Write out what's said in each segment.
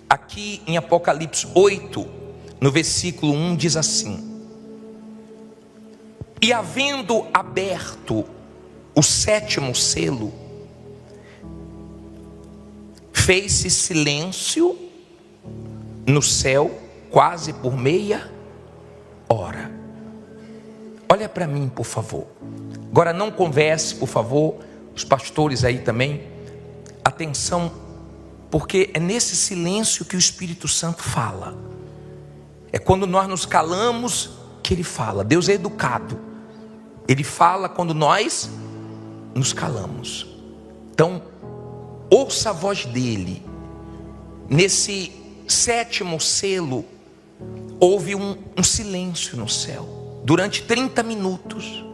Aqui em Apocalipse 8, no versículo 1, diz assim: e havendo aberto o 7º selo, fez-se silêncio no céu quase por meia hora. Olha para mim, por favor. Agora não converse, por favor, os pastores aí também. Atenção, porque é nesse silêncio que o Espírito Santo fala. É quando nós nos calamos que Ele fala. Deus é educado. Ele fala quando nós nos calamos. Então, ouça a voz dele. Nesse 7º selo, houve um silêncio no céu. Durante 30 minutos.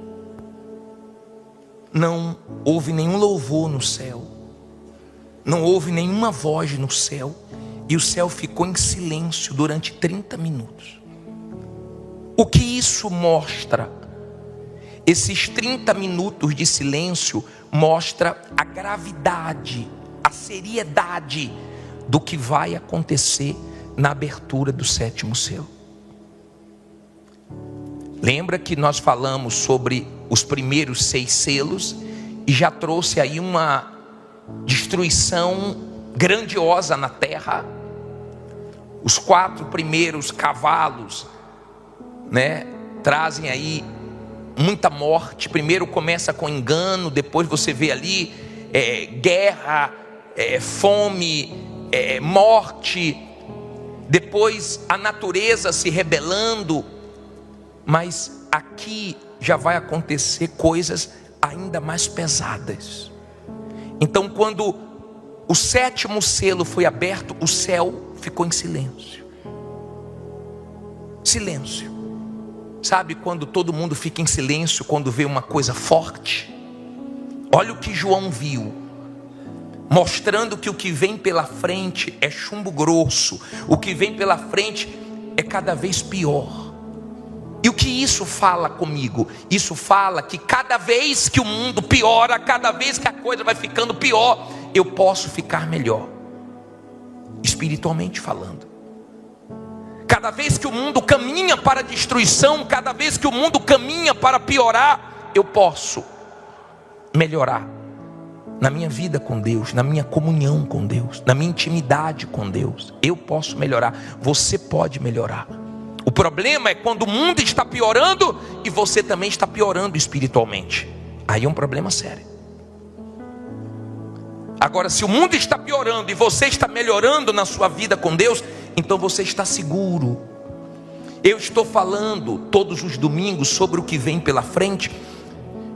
Não houve nenhum louvor no céu. Não houve nenhuma voz no céu. E o céu ficou em silêncio durante 30 minutos. O que isso mostra? Esses 30 minutos de silêncio mostra a gravidade, a seriedade do que vai acontecer na abertura do 7º selo. Lembra que nós falamos sobre os primeiros 6 selos e já trouxe aí uma destruição grandiosa na terra. Os 4 primeiros cavalos, trazem aí muita morte. Primeiro começa com engano, depois você vê ali guerra, fome, morte, depois a natureza se rebelando. Mas aqui já vai acontecer coisas ainda mais pesadas. Então, quando o 7º selo foi aberto, o céu ficou em silêncio. Silêncio. Sabe quando todo mundo fica em silêncio quando vê uma coisa forte? Olha o que João viu, mostrando que o que vem pela frente é chumbo grosso. O que vem pela frente é cada vez pior. E o que isso fala comigo? Isso fala que cada vez que o mundo piora, cada vez que a coisa vai ficando pior, eu posso ficar melhor, espiritualmente falando. Cada vez que o mundo caminha para a destruição, cada vez que o mundo caminha para piorar, eu posso melhorar na minha vida com Deus, na minha comunhão com Deus, na minha intimidade com Deus. Eu posso melhorar, você pode melhorar. O problema é quando o mundo está piorando e você também está piorando espiritualmente. Aí é um problema sério. Agora, se o mundo está piorando e você está melhorando na sua vida com Deus, então você está seguro. Eu estou falando todos os domingos sobre o que vem pela frente,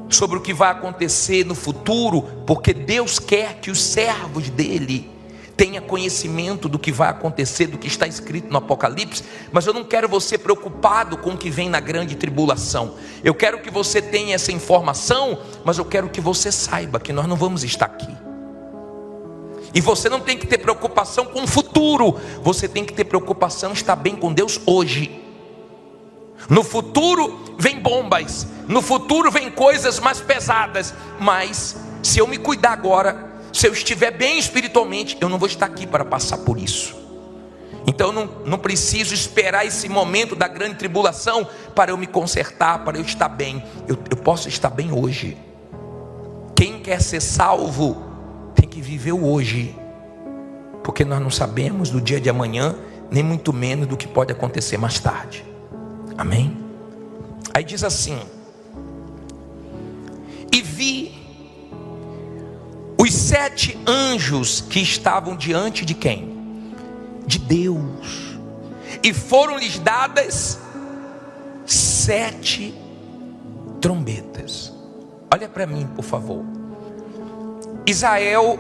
sobre o que vai acontecer no futuro, porque Deus quer que os servos dele tenha conhecimento do que vai acontecer, do que está escrito no Apocalipse. Mas eu não quero você preocupado com o que vem na grande tribulação. Eu quero que você tenha essa informação, mas eu quero que você saiba que nós não vamos estar aqui. E você não tem que ter preocupação com o futuro. Você tem que ter preocupação em estar bem com Deus hoje. No futuro vem bombas, no futuro vem coisas mais pesadas, mas se eu me cuidar agora, se eu estiver bem espiritualmente, eu não vou estar aqui para passar por isso. Então eu não preciso esperar esse momento da grande tribulação para eu me consertar, para eu estar bem. Eu posso estar bem hoje. Quem quer ser salvo tem que viver o hoje, porque nós não sabemos do dia de amanhã, nem muito menos do que pode acontecer mais tarde. Amém? Aí diz assim: e vi os 7 anjos que estavam diante de quem? De Deus. E foram-lhes dadas 7 trombetas. Olha para mim, por favor. Israel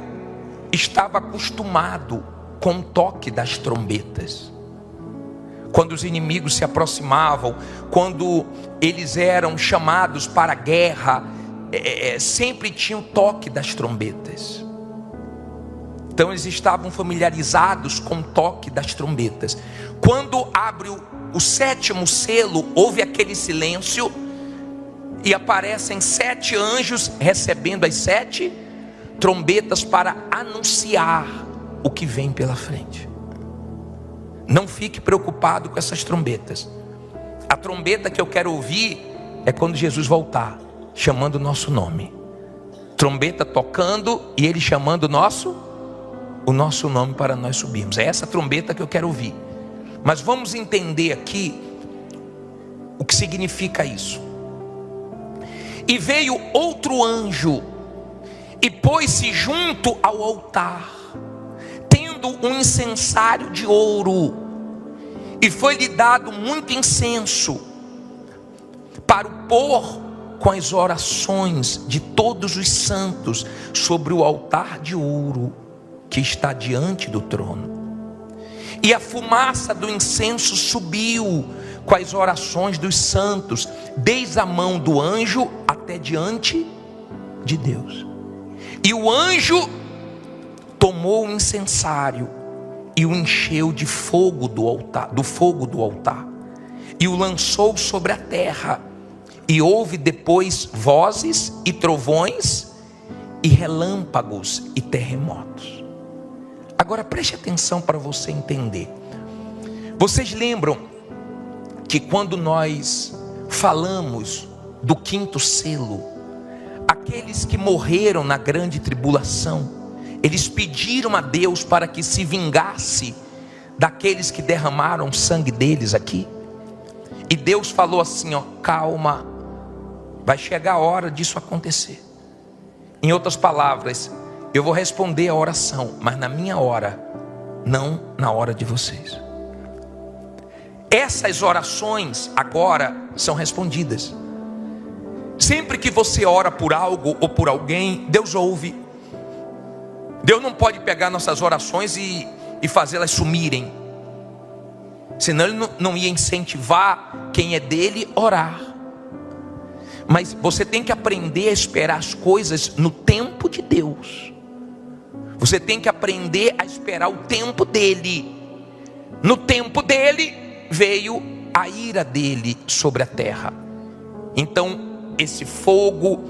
estava acostumado com o toque das trombetas. Quando os inimigos se aproximavam, quando eles eram chamados para a guerra, sempre tinha o toque das trombetas. Então eles estavam familiarizados com o toque das trombetas. Quando abre o 7º selo, houve aquele silêncio e aparecem 7 anjos recebendo as 7 trombetas para anunciar o que vem pela frente. Não fique preocupado com essas trombetas. A trombeta que eu quero ouvir é quando Jesus voltar, chamando o nosso nome. Trombeta tocando e Ele chamando o nosso nome para nós subirmos. É essa trombeta que eu quero ouvir. Mas vamos entender aqui o que significa isso. E veio outro anjo e pôs-se junto ao altar, tendo um incensário de ouro, e foi-lhe dado muito incenso para o pôr com as orações de todos os santos sobre o altar de ouro que está diante do trono. E a fumaça do incenso subiu com as orações dos santos, desde a mão do anjo até diante de Deus. E o anjo tomou o incensário e o encheu de fogo do altar, e o lançou sobre a terra. E houve depois vozes e trovões e relâmpagos e terremotos. Agora preste atenção para você entender. Vocês lembram que quando nós falamos do quinto selo, aqueles que morreram na grande tribulação, eles pediram a Deus para que se vingasse daqueles que derramaram o sangue deles aqui? E Deus falou assim, calma, vai chegar a hora disso acontecer. Em outras palavras, eu vou responder a oração, mas na minha hora, não na hora de vocês. Essas orações agora são respondidas. Sempre que você ora por algo ou por alguém, Deus ouve. Deus não pode pegar nossas orações e fazê-las sumirem, senão Ele não ia incentivar quem é dele a orar. Mas você tem que aprender a esperar as coisas no tempo de Deus. Você tem que aprender a esperar o tempo dele. No tempo dele veio a ira dele sobre a terra. Então esse fogo,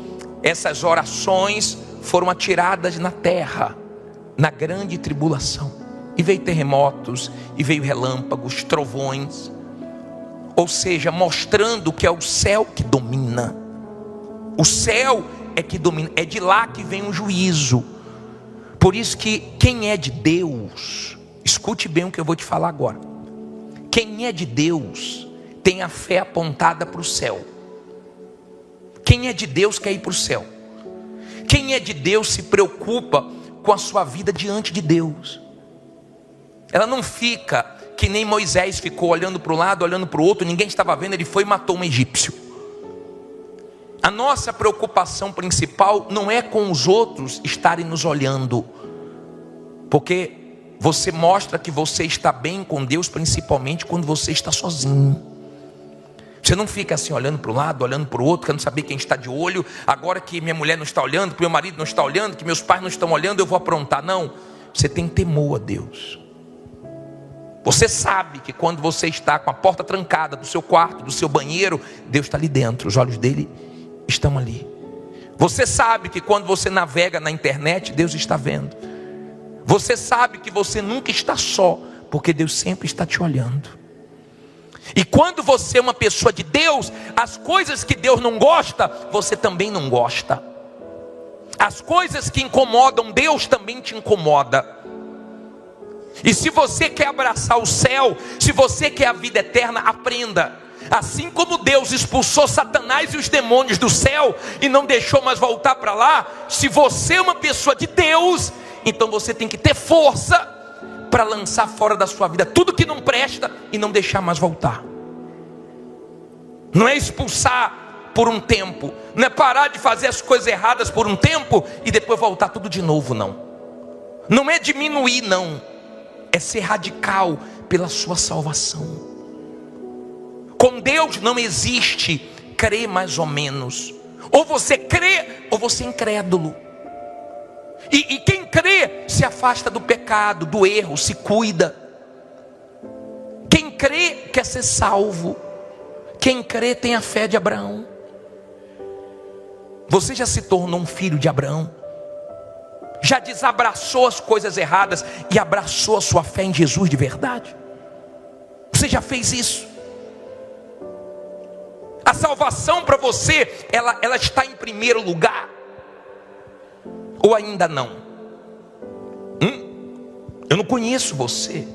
essas orações foram atiradas na terra, na grande tribulação. E veio terremotos, e veio relâmpagos, trovões. Ou seja, mostrando que é o céu que domina. O céu é que domina, é de lá que vem o juízo. Por isso que quem é de Deus, escute bem o que eu vou te falar agora. Quem é de Deus tem a fé apontada para o céu. Quem é de Deus quer ir para o céu. Quem é de Deus se preocupa com a sua vida diante de Deus. Ela não fica que nem Moisés ficou olhando para um lado, olhando para o outro, ninguém estava vendo, ele foi e matou um egípcio. A nossa preocupação principal não é com os outros estarem nos olhando, porque você mostra que você está bem com Deus principalmente quando você está sozinho. Você não fica assim olhando para um lado, olhando para o outro, querendo saber quem está de olho. Agora que minha mulher não está olhando, que meu marido não está olhando, que meus pais não estão olhando, eu vou aprontar. Não, você tem temor a Deus. Você sabe que quando você está com a porta trancada do seu quarto, do seu banheiro, Deus está ali dentro, os olhos dele estão ali. Você sabe que quando você navega na internet, Deus está vendo. Você sabe que você nunca está só, porque Deus sempre está te olhando. E quando você é uma pessoa de Deus, as coisas que Deus não gosta, você também não gosta. As coisas que incomodam Deus também te incomoda. E se você quer abraçar o céu, se você quer a vida eterna, aprenda. Assim como Deus expulsou Satanás e os demônios do céu e não deixou mais voltar para lá, se você é uma pessoa de Deus, então você tem que ter força para lançar fora da sua vida tudo que não presta e não deixar mais voltar. Não é expulsar por um tempo, não é parar de fazer as coisas erradas por um tempo e depois voltar tudo de novo, não. Não é diminuir, não. É ser radical pela sua salvação. Com Deus não existe crer mais ou menos. Ou você crê ou você é incrédulo. E quem crê se afasta do pecado, do erro, se cuida. Quem crê quer ser salvo. Quem crê tem a fé de Abraão. Você já se tornou um filho de Abraão? Já desabraçou as coisas erradas e abraçou a sua fé em Jesus de verdade? Você já fez isso? A salvação para você, ela está em primeiro lugar? Ou ainda não? Eu não conheço você.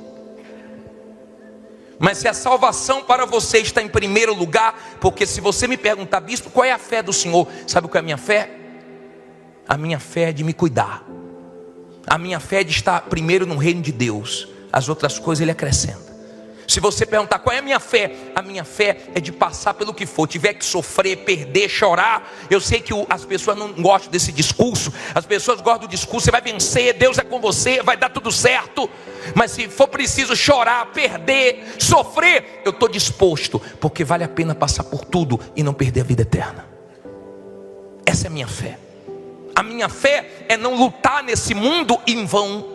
Mas se a salvação para você está em primeiro lugar, porque se você me perguntar, bispo, qual é a fé do Senhor? Sabe o que é a minha fé? A minha fé é de me cuidar. A minha fé é de estar primeiro no reino de Deus. As outras coisas Ele acrescenta. Se você perguntar qual é a minha fé é de passar pelo que for. Tiver que sofrer, perder, chorar. Eu sei que as pessoas não gostam desse discurso. As pessoas gostam do discurso, você vai vencer, Deus é com você, vai dar tudo certo. Mas se for preciso chorar, perder, sofrer, eu estou disposto. Porque vale a pena passar por tudo e não perder a vida eterna. Essa é a minha fé. A minha fé é não lutar nesse mundo em vão.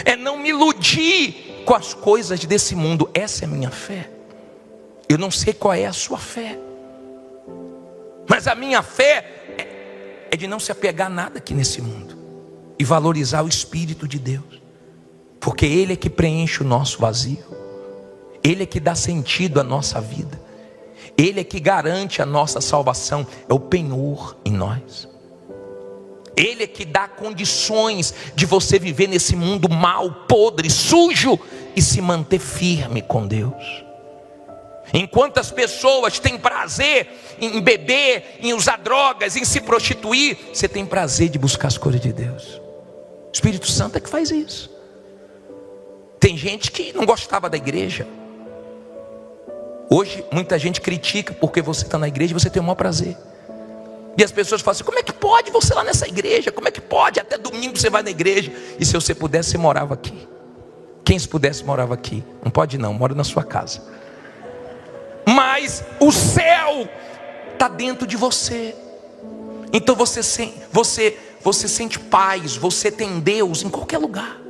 É não me iludir com as coisas desse mundo. Essa é a minha fé. Eu não sei qual é a sua fé, mas a minha fé é de não se apegar a nada aqui nesse mundo e valorizar o Espírito de Deus, porque Ele é que preenche o nosso vazio. Ele é que dá sentido à nossa vida. Ele é que garante a nossa salvação. É o penhor em nós. Ele é que dá condições de você viver nesse mundo mau, podre, sujo e se manter firme com Deus. Enquanto as pessoas têm prazer em beber, em usar drogas, em se prostituir, você tem prazer de buscar as coisas de Deus. O Espírito Santo é que faz isso. Tem gente que não gostava da igreja. Hoje muita gente critica porque você está na igreja e você tem o maior prazer. E as pessoas falam assim, como é que pode você lá nessa igreja? Como é que pode? Até domingo você vai na igreja. E se você pudesse, você morava aqui. Quem se pudesse morava aqui. Não pode não, mora na sua casa. Mas o céu está dentro de você. Então você sente paz. Você tem Deus em qualquer lugar.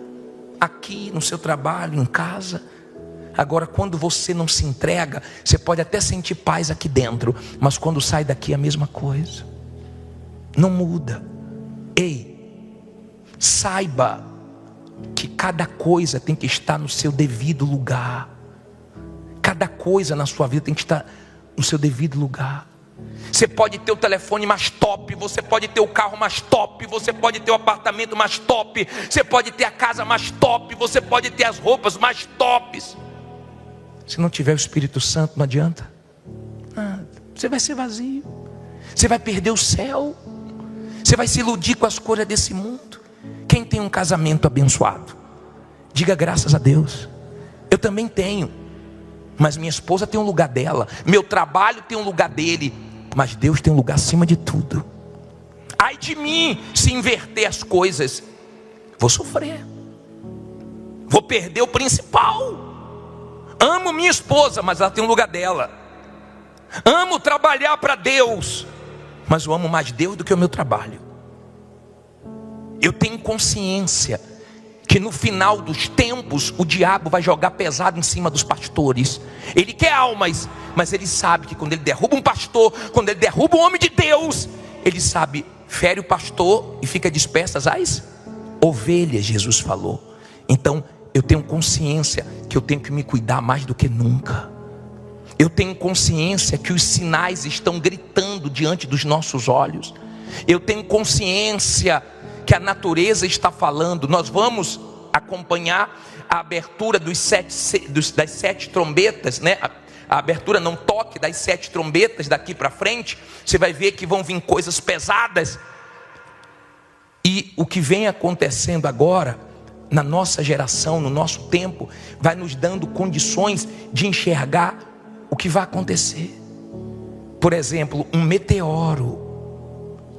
Aqui, no seu trabalho, em casa. Agora, quando você não se entrega, você pode até sentir paz aqui dentro, mas quando sai daqui é a mesma coisa. Não muda. Ei, saiba que cada coisa tem que estar no seu devido lugar. Cada coisa na sua vida tem que estar no seu devido lugar. Você pode ter o telefone mais top, você pode ter o carro mais top, você pode ter o apartamento mais top, você pode ter a casa mais top, você pode ter as roupas mais tops. Se não tiver o Espírito Santo, não adianta nada. Você vai ser vazio. Você vai perder o céu. Você vai se iludir com as coisas desse mundo. Quem tem um casamento abençoado, diga graças a Deus. Eu também tenho, mas minha esposa tem um lugar dela, meu trabalho tem um lugar dele, mas Deus tem um lugar acima de tudo. Ai de mim se inverter as coisas. Vou sofrer. Vou perder o principal. Amo minha esposa, mas ela tem um lugar dela. Amo trabalhar para Deus, mas eu amo mais Deus do que o meu trabalho. Eu tenho consciência que no final dos tempos o diabo vai jogar pesado em cima dos pastores. Ele quer almas, mas ele sabe que quando ele derruba um pastor, quando ele derruba um homem de Deus, ele sabe, fere o pastor e fica dispersas as ovelhas, Jesus falou. Então eu tenho consciência que eu tenho que me cuidar mais do que nunca. Eu tenho consciência que os sinais estão gritando diante dos nossos olhos. Eu tenho consciência que a natureza está falando. Nós vamos acompanhar a abertura das 7 trombetas, né? A abertura, não toque, das 7 trombetas daqui para frente. Você vai ver que vão vir coisas pesadas. E o que vem acontecendo agora, na nossa geração, no nosso tempo, vai nos dando condições de enxergar o que vai acontecer. Por exemplo, um meteoro.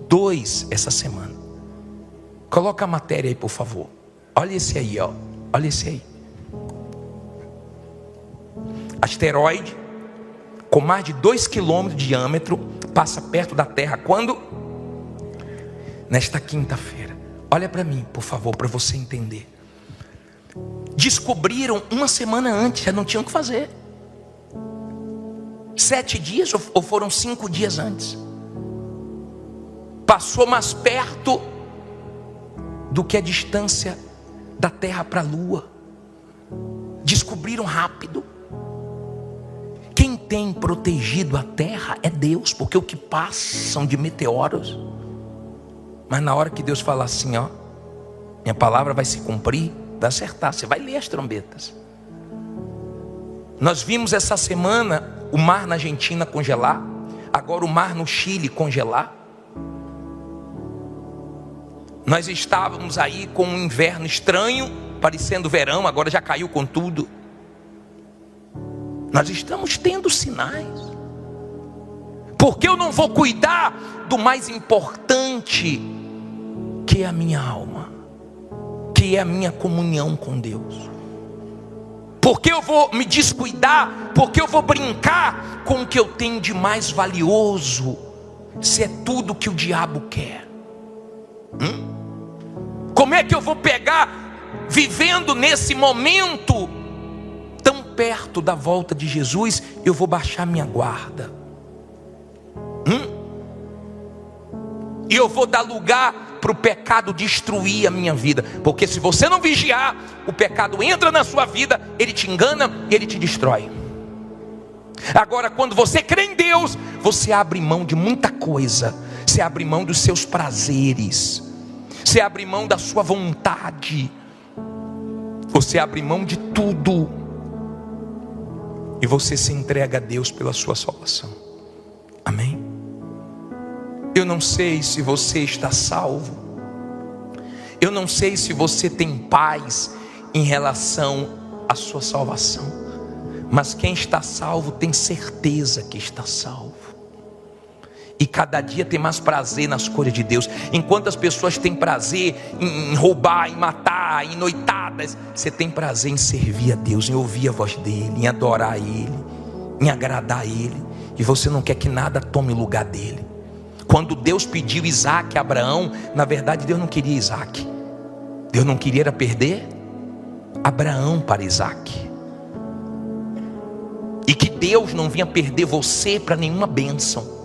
2 essa semana. Coloca a matéria aí, por favor. Olha esse aí, ó. Olha esse aí. Asteroide com mais de 2 km de diâmetro passa perto da Terra. Quando? Nesta quinta-feira. Olha para mim, por favor, para você entender. Descobriram uma semana antes, já não tinham o que fazer. 7 dias ou foram 5 dias antes? Passou mais perto do que a distância da Terra para a Lua. Descobriram rápido. tem protegido a terra é Deus, porque o que passam de meteoros. Mas na hora que Deus fala assim, ó, minha palavra vai se cumprir, vai acertar, você vai ler as trombetas. Nós vimos essa semana o mar na Argentina congelar, agora o mar no Chile congelar. Nós estávamos aí com um inverno estranho, parecendo verão, agora já caiu com tudo. Nós estamos tendo sinais. Porque eu não vou cuidar do mais importante, que é a minha alma, que é a minha comunhão com Deus? Porque eu vou me descuidar, porque eu vou brincar com o que eu tenho de mais valioso, se é tudo que o diabo quer? Como é que eu vou pegar, vivendo nesse momento tão perto da volta de Jesus, eu vou baixar minha guarda? E eu vou dar lugar para o pecado destruir a minha vida? Porque se você não vigiar, o pecado entra na sua vida, ele te engana e ele te destrói. Agora, quando você crê em Deus, você abre mão de muita coisa. Você abre mão dos seus prazeres, você abre mão da sua vontade, você abre mão de tudo, e você se entrega a Deus pela sua salvação. Amém? Eu não sei se você está salvo, eu não sei se você tem paz em relação à sua salvação, mas quem está salvo tem certeza que está salvo. E cada dia tem mais prazer nas coisas de Deus. Enquanto as pessoas têm prazer em roubar, em matar, em noitadas, você tem prazer em servir a Deus, em ouvir a voz dEle, em adorar a Ele, em agradar a Ele. E você não quer que nada tome o lugar dEle. Quando Deus pediu Isaac a Abraão, na verdade Deus não queria Isaac. Deus não queria era perder Abraão para Isaac. E que Deus não vinha perder você para nenhuma bênção.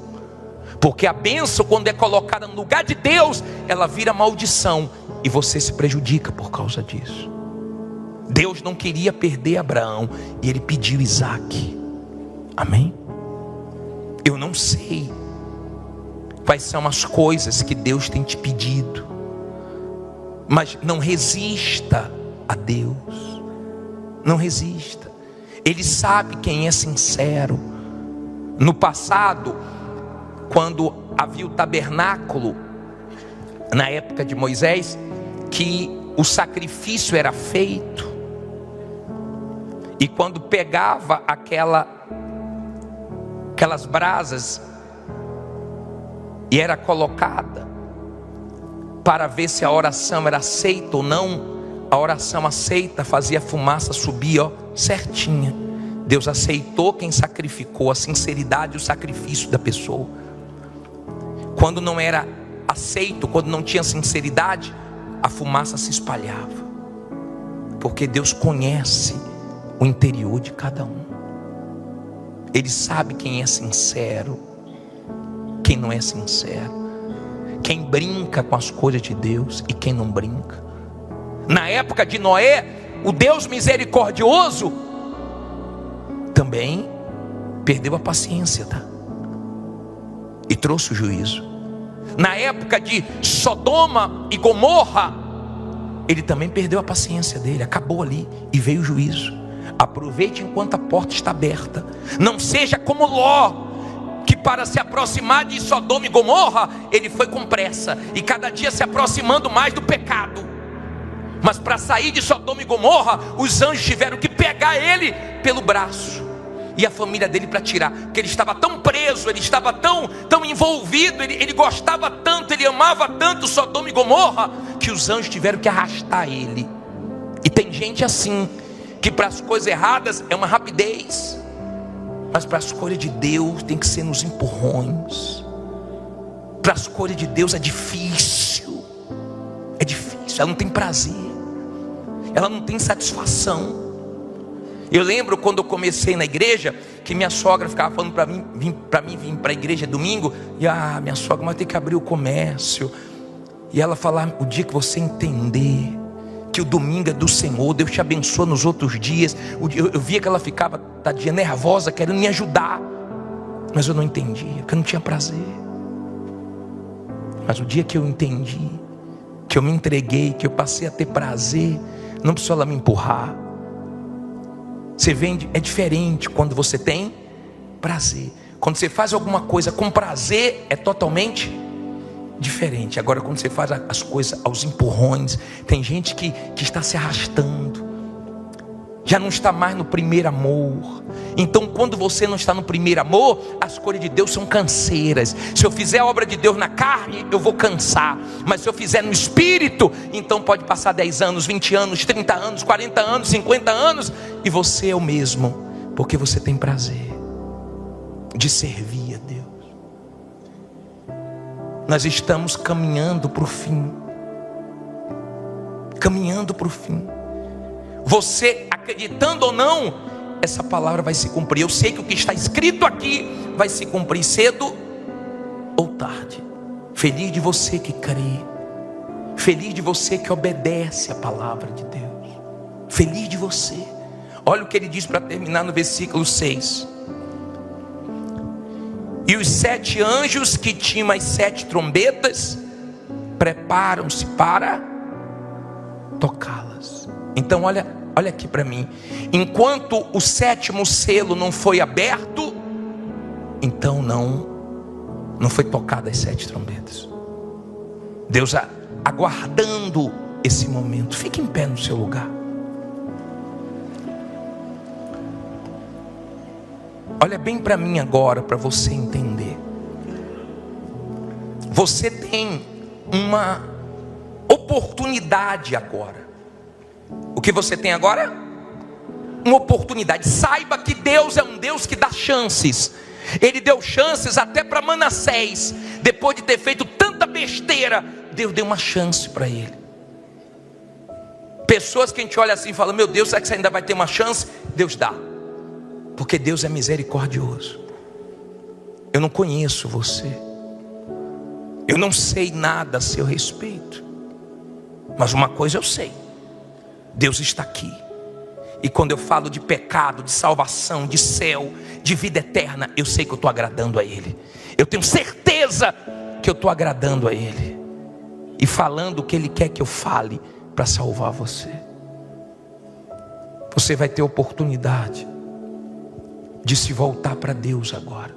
Porque a bênção, quando é colocada no lugar de Deus, ela vira maldição, e você se prejudica por causa disso. Deus não queria perder Abraão, e Ele pediu Isaac. Amém? Eu não sei quais são as coisas que Deus tem te pedido, mas não resista a Deus. Não resista. Ele sabe quem é sincero. No passado, quando havia o tabernáculo, na época de Moisés, que o sacrifício era feito, e quando pegava aquelas brasas e era colocada para ver se a oração era aceita ou não, a oração aceita fazia a fumaça subir, ó, certinha. Deus aceitou quem sacrificou, a sinceridade e o sacrifício da pessoa. Quando não era aceito, quando não tinha sinceridade, a fumaça se espalhava. Porque Deus conhece o interior de cada um. Ele sabe quem é sincero, quem não é sincero, quem brinca com as coisas de Deus e quem não brinca. Na época de Noé, o Deus misericordioso também perdeu a paciência, tá? E trouxe o juízo. Na época de Sodoma e Gomorra, ele também perdeu a paciência dele, acabou ali e veio o juízo. Aproveite enquanto a porta está aberta. Não seja como Ló, que para se aproximar de Sodoma e Gomorra, ele foi com pressa, e cada dia se aproximando mais do pecado. Mas para sair de Sodoma e Gomorra, os anjos tiveram que pegar ele pelo braço, e a família dele para tirar, porque ele estava tão preso, ele estava tão envolvido, ele gostava tanto, ele amava tanto Sodoma e Gomorra, que os anjos tiveram que arrastar ele. E tem gente assim, que para as coisas erradas é uma rapidez, mas para as coisas de Deus tem que ser nos empurrões. Para as coisas de Deus é difícil, ela não tem prazer, ela não tem satisfação. Eu lembro quando eu comecei na igreja, que minha sogra ficava falando para mim vir para a igreja domingo, e minha sogra, mas tem que abrir o comércio. E ela falava, o dia que você entender que o domingo é do Senhor, Deus te abençoa nos outros dias. Eu via que ela ficava, tadinha, nervosa, querendo me ajudar, mas eu não entendia, porque eu não tinha prazer. Mas o dia que eu entendi, que eu me entreguei, que eu passei a ter prazer, não precisou ela me empurrar. Você vê, é diferente quando você tem prazer. Quando você faz alguma coisa com prazer, é totalmente diferente. Agora, quando você faz as coisas aos empurrões, tem gente que está se arrastando, já não está mais no primeiro amor. Então, quando você não está no primeiro amor, as coisas de Deus são canseiras. Se eu fizer a obra de Deus na carne, eu vou cansar. Mas se eu fizer no Espírito, então pode passar 10 anos, 20 anos, 30 anos, 40 anos, 50 anos, e você é o mesmo, porque você tem prazer de servir a Deus. Nós estamos caminhando para o fim. Caminhando para o fim. Você acreditando ou não, essa palavra vai se cumprir. Eu sei que o que está escrito aqui vai se cumprir cedo ou tarde. Feliz de você que crê. Feliz de você que obedece a palavra de Deus. Feliz de você. Olha o que ele diz para terminar no versículo 6. E os 7 anjos que tinham as 7 trombetas preparam-se para tocá-las. Então olha aqui para mim. Enquanto o 7º selo não foi aberto, então não foi tocada as 7 trombetas. Deus aguardando esse momento. Fique em pé no seu lugar. Olha bem para mim agora, para você entender. Você tem uma oportunidade agora. O que você tem agora? Uma oportunidade. Saiba que Deus é um Deus que dá chances. Ele deu chances até para Manassés. Depois de ter feito tanta besteira, Deus deu uma chance para ele. Pessoas que a gente olha assim e fala: meu Deus, será que você ainda vai ter uma chance? Deus dá. Porque Deus é misericordioso. Eu não conheço você. Eu não sei nada a seu respeito. Mas uma coisa eu sei: Deus está aqui. E quando eu falo de pecado, de salvação, de céu, de vida eterna, eu sei que eu estou agradando a Ele. Eu tenho certeza que eu estou agradando a Ele. E falando o que Ele quer que eu fale para salvar você. Você vai ter oportunidade de se voltar para Deus agora.